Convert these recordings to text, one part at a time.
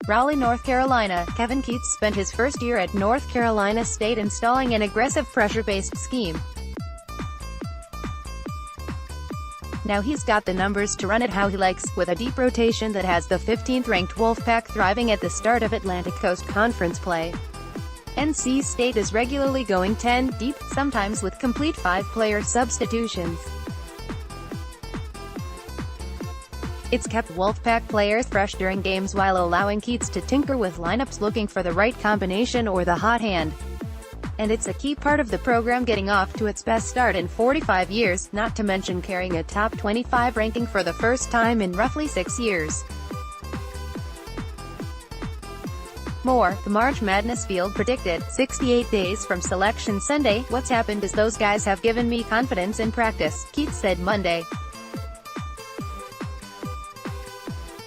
Raleigh, North Carolina. Kevin Keatts spent his first year at North Carolina State installing an aggressive pressure-based scheme. Now he's got the numbers to run it how he likes, with a deep rotation that has the 15th-ranked Wolfpack thriving at the start of Atlantic Coast Conference play. NC State is regularly going 10 deep, sometimes with complete 5-player substitutions. It's kept Wolfpack players fresh during games while allowing Keatts to tinker with lineups looking for the right combination or the hot hand. And it's a key part of the program getting off to its best start in 45 years, not to mention carrying a top 25 ranking for the first time in roughly 6 years. More, the March Madness field predicted, 68 days from Selection Sunday. What's happened is those guys have given me confidence in practice, Keatts said Monday.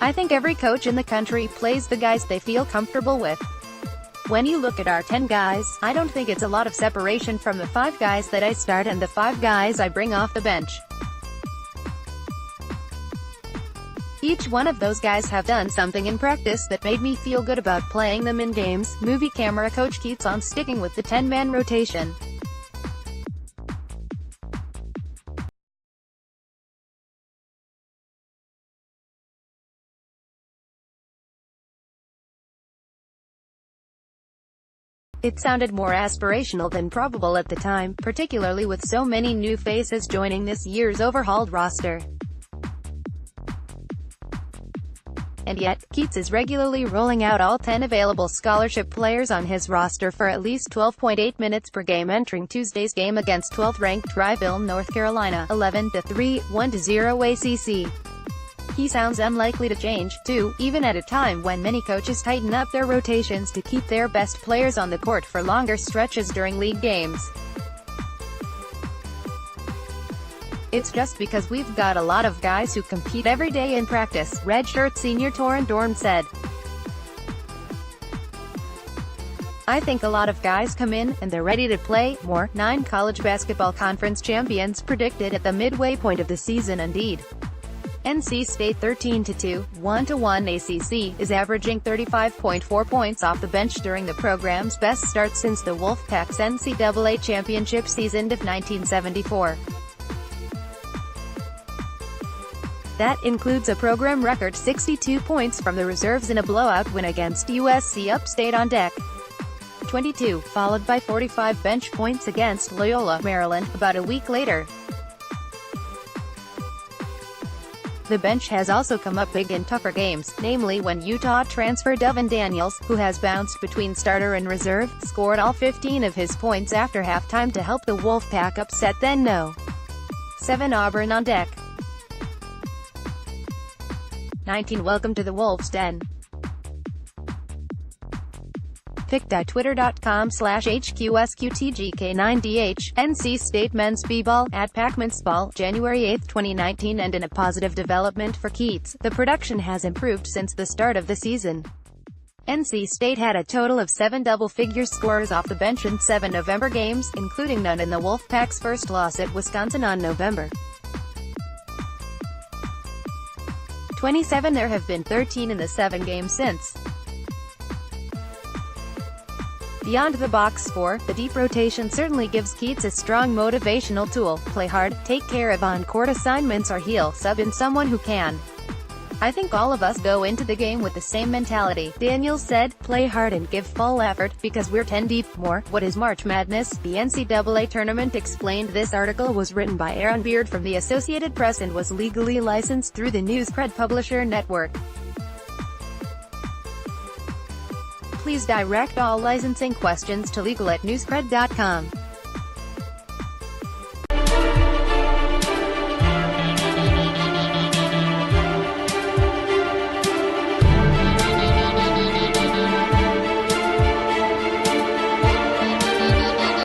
I think every coach in the country plays the guys they feel comfortable with. When you look at our 10 guys, I don't think it's a lot of separation from the 5 guys that I start and the 5 guys I bring off the bench. Each one of those guys have done something in practice that made me feel good about playing them in games. Movie camera coach Keatts on sticking with the 10-man rotation. It sounded more aspirational than probable at the time, particularly with so many new faces joining this year's overhauled roster. And yet, Keatts is regularly rolling out all 10 available scholarship players on his roster for at least 12.8 minutes per game entering Tuesday's game against 12th-ranked Raleigh, North Carolina, 11-3, 1-0 ACC. He sounds unlikely to change, too, even at a time when many coaches tighten up their rotations to keep their best players on the court for longer stretches during league games. It's just because we've got a lot of guys who compete every day in practice, redshirt senior Torin Dorn said. I think a lot of guys come in, and they're ready to play more. 9 college basketball conference champions predicted at the midway point of the season. Indeed, NC State 13-2, 1-1 ACC, is averaging 35.4 points off the bench during the program's best start since the Wolfpack's NCAA championship season of 1974. That includes a program record 62 points from the reserves in a blowout win against USC Upstate on deck 22, followed by 45 bench points against Loyola, Maryland, about a week later. The bench has also come up big in tougher games, namely when Utah transfer Devin Daniels, who has bounced between starter and reserve, scored all 15 of his points after halftime to help the Wolfpack upset then No. 7 Auburn on deck 19. Welcome to the Wolves' Den. pic.twitter.com/HQSQTGK9DH, NC State Men's B-Ball, at Pac-Man's Ball, January 8, 2019. And in a positive development for Keatts, the production has improved since the start of the season. NC State had a total of 7 double-figure scorers off the bench in 7 November games, including none in the Wolfpack's first loss at Wisconsin on November 27. There have been 13 in the 7 games since. Beyond the box score, the deep rotation certainly gives Keatts a strong motivational tool. Play hard, take care of on-court assignments, or he'll sub in someone who can. I think all of us go into the game with the same mentality, Daniels said. Play hard and give full effort, because we're 10 deep. More, what is March Madness? The NCAA tournament explained. This article was written by Aaron Beard from the Associated Press and was legally licensed through the NewsCred Publisher Network. Please direct all licensing questions to legal@newscred.com.